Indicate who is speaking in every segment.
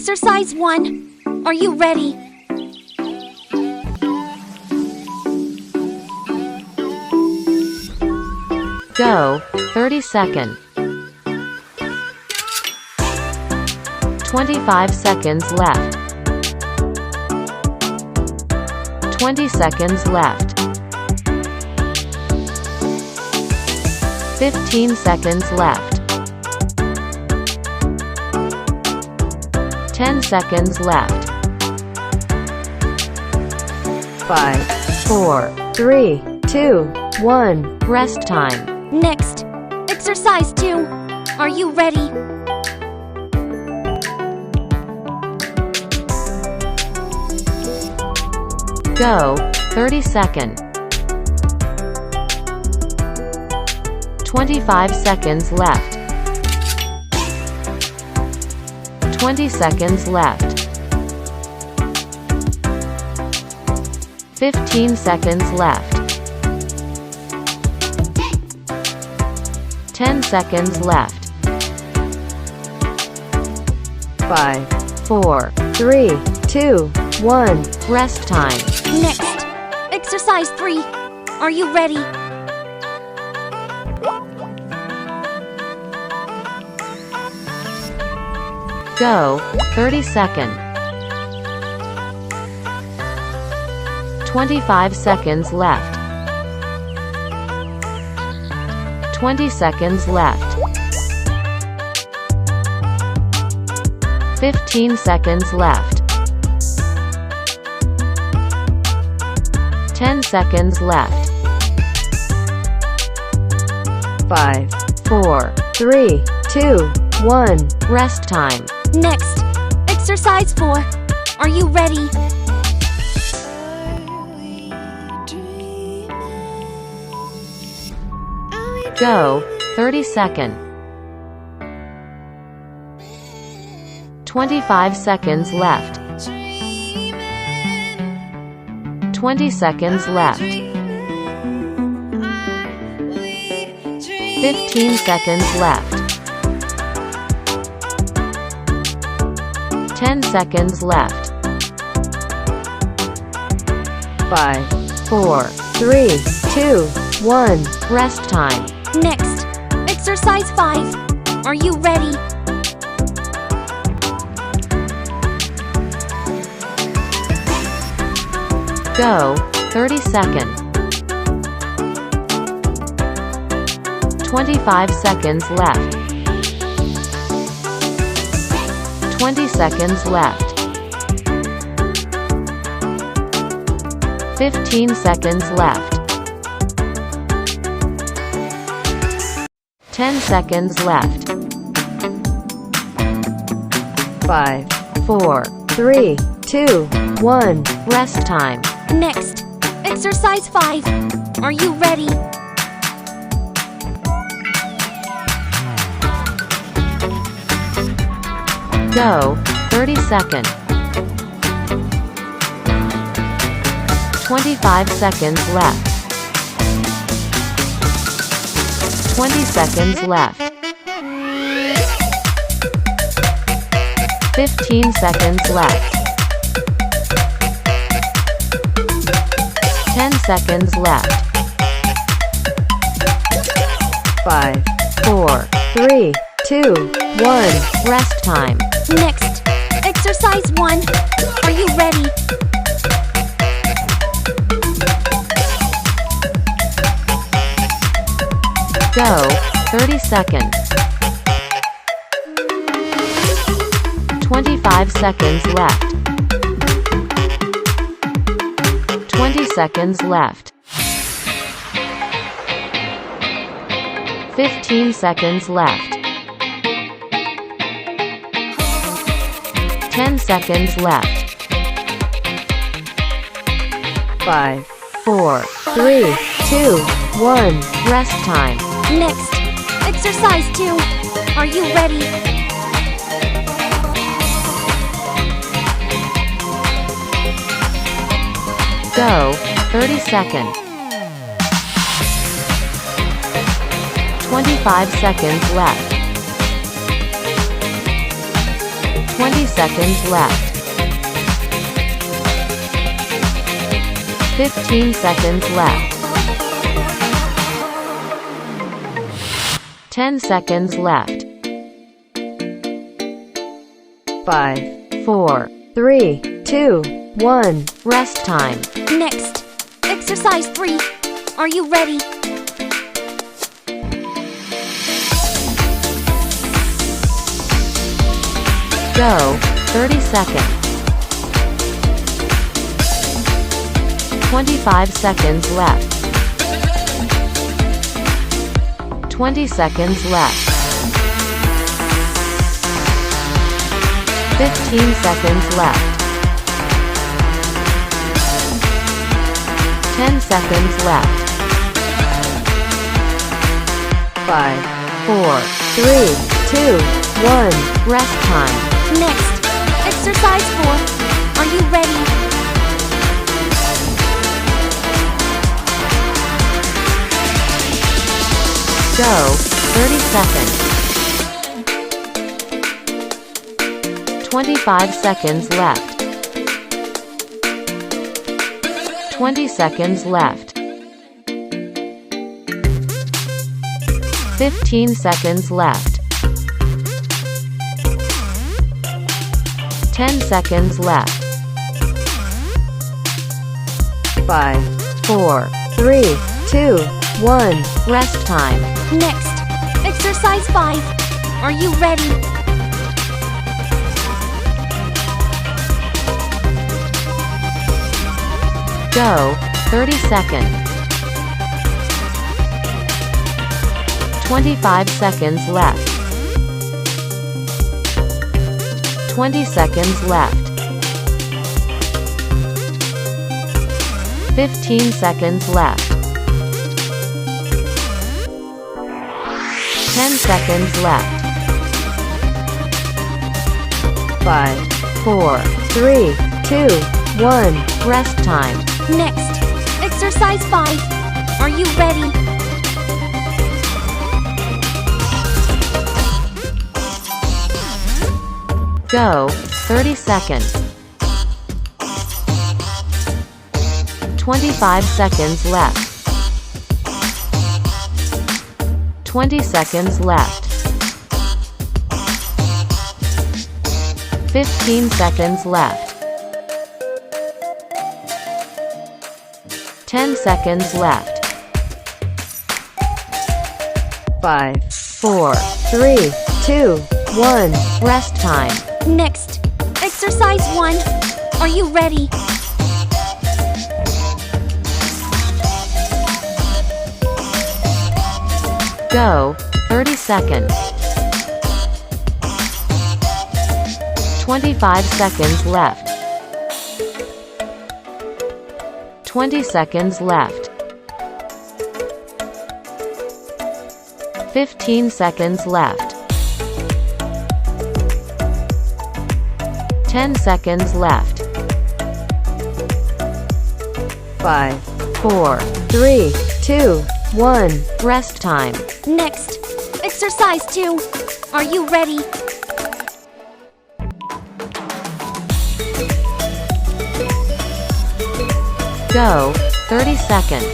Speaker 1: Exercise 1. Are you ready?
Speaker 2: Go, 30 seconds. 25 seconds left. 20 seconds left. 15 seconds left. 10 seconds left. 5, 4, 3, 2, 1. Rest time.
Speaker 1: Next, exercise 2. Are you ready?
Speaker 2: Go, 30 seconds. 25 seconds left. 20 seconds left. 15 seconds left. 10 seconds left. 5, 4, 3, 2, 1. Rest time.
Speaker 1: Next, exercise 3. Are you ready?
Speaker 2: Go, 30 seconds. 25 seconds left. 20 seconds left. 15 seconds left. 10 seconds left. 5, 4, 3, 2, 1. Rest time.
Speaker 1: Next, exercise 4. Are you ready?
Speaker 2: Go, 30 seconds. 25 seconds left. 20 seconds left. 15 seconds left. 10 seconds left. 5, 4, 3, 2, 1. Rest time.
Speaker 1: Next, exercise 5. Are you ready?
Speaker 2: Go, 30 seconds. 25 seconds left. 20 seconds left. 15 seconds left. 10 seconds left. 5, 4, 3, 2, 1. Rest time.
Speaker 1: Next, exercise 5. Are you ready?
Speaker 2: Go, 30 seconds. 25 seconds left. 20 seconds left. 15 seconds left. 10 seconds left. 5, 4, 3, 2, 1. Rest time.
Speaker 1: Next, exercise 1. Are you ready?
Speaker 2: Go, 30 seconds. 25 seconds left. 20 seconds left. 15 seconds left. 10 seconds left. 5, 4, 3, 2, 1. Rest time.
Speaker 1: Next, exercise 2. Are you ready?
Speaker 2: Go, 30 seconds. 25 seconds left. 20 seconds left. 15 seconds left. 10 seconds left. 5, 4, 3, 2, 1. Rest time.
Speaker 1: Next, exercise 3. Are you ready?
Speaker 2: Go, 30 seconds. 25 seconds left. 20 seconds left. 15 seconds left. 10 seconds left. 5, 4, 3, 2, 1. Rest time.
Speaker 1: Next, exercise 4. Are you ready?
Speaker 2: Go, 30 seconds. 25 seconds left. 20 seconds left. 15 seconds left. 10 seconds left. 5, 4, 3, 2, 1. Rest time.
Speaker 1: Next, exercise 5. Are you ready?
Speaker 2: Go, 30 seconds. 25 seconds left. 20 seconds left. 15 seconds left. 10 seconds left. 5, 4, 3, 2, 1. Rest time.
Speaker 1: Next, exercise 5. Are you ready?
Speaker 2: Go, 30 seconds. 25 seconds left. 20 seconds left. 15 seconds left. 10 seconds left. 5, 4, 3, 2, 1. Rest time.
Speaker 1: Next, exercise 1. Are you ready?
Speaker 2: Go, 30 seconds. 25 seconds left. 20 seconds left. 15 seconds left. 10 seconds left. 5, 4, 3, 2, 1. Rest time.
Speaker 1: Next, exercise 2. Are you ready?
Speaker 2: Go, 30 seconds.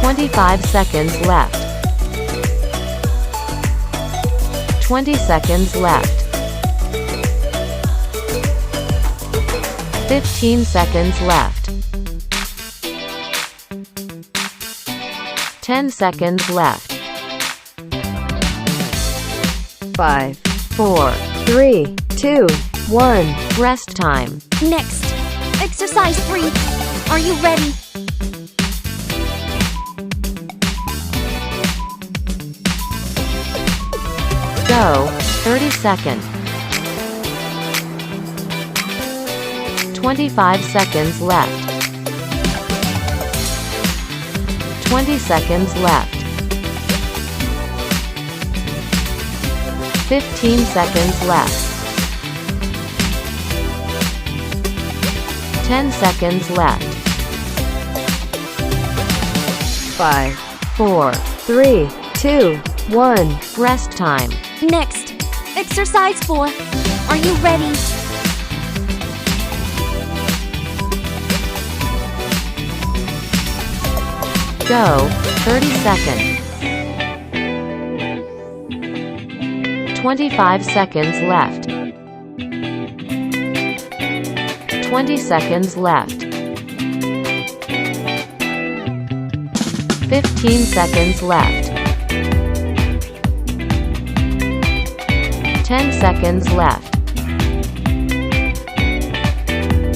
Speaker 2: 25 seconds left. 20 seconds left. 15 seconds left. 10 seconds left. 5, 4, 3, 2, 1. Rest time.
Speaker 1: Next, exercise 3. Are you ready?
Speaker 2: Go, 30 seconds. 25 seconds left. 20 seconds left. 15 seconds left. 10 seconds left. 5, 4, 3, 2, 1. Rest time.
Speaker 1: Next, exercise 4. Are you ready?
Speaker 2: Go, 30 seconds. 25 seconds left. 20 seconds left. 15 seconds left. 10 seconds left.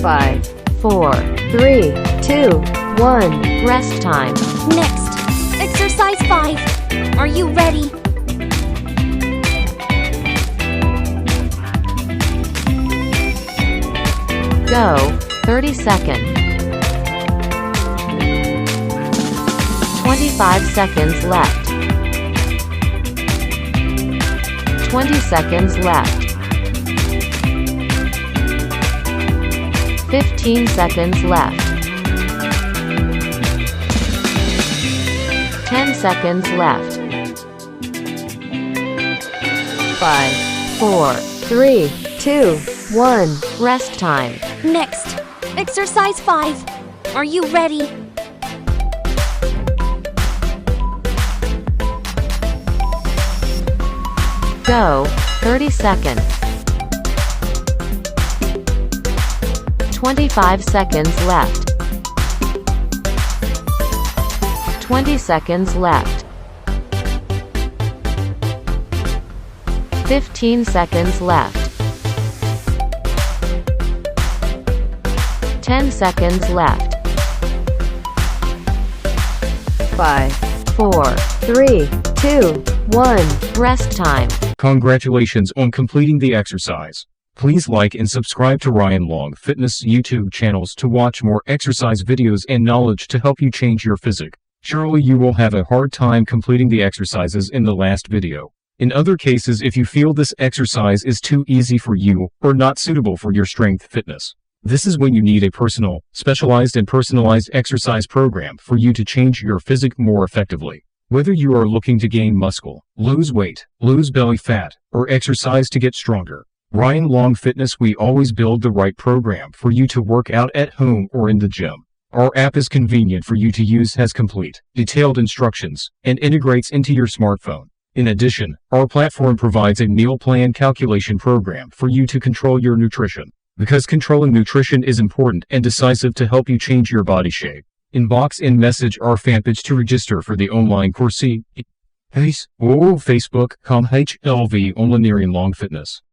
Speaker 2: 5, 4, 3, 2, 1. Rest time.
Speaker 1: Next, exercise 5. Are you ready?
Speaker 2: Go, 30 seconds. 25 seconds left. 20 seconds left. 15 seconds left. 10 seconds left. 5, 4, 3, 2, 1. Rest time.
Speaker 1: Next, exercise 5. Are you ready?
Speaker 2: Go, 30 seconds. 25 seconds left. 20 seconds left. 15 seconds left. 10 seconds left. 5, 4, 3, 2, 1. Rest time.
Speaker 3: Congratulations on completing the exercise. Please like and subscribe to Ryan Long Fitness YouTube channels to watch more exercise videos and knowledge to help you change your physique. Surely you will have a hard time completing the exercises in the last video. In other cases, if you feel this exercise is too easy for you or not suitable for your strength fitness, this is when you need a specialized and personalized exercise program for you to change your physique more effectively. Whether you are looking to gain muscle, lose weight, lose belly fat, or exercise to get stronger, Ryan Long Fitness, we always build the right program for you to work out at home or in the gym. Our app is convenient for you to use, has complete, detailed instructions, and integrates into your smartphone. In addition, our platform provides a meal plan calculation program for you to control your nutrition. Because controlling nutrition is important and decisive to help you change your body shape. Inbox and message our fan page to register for the online course. Facebook.com/HLV Online Long Fitness.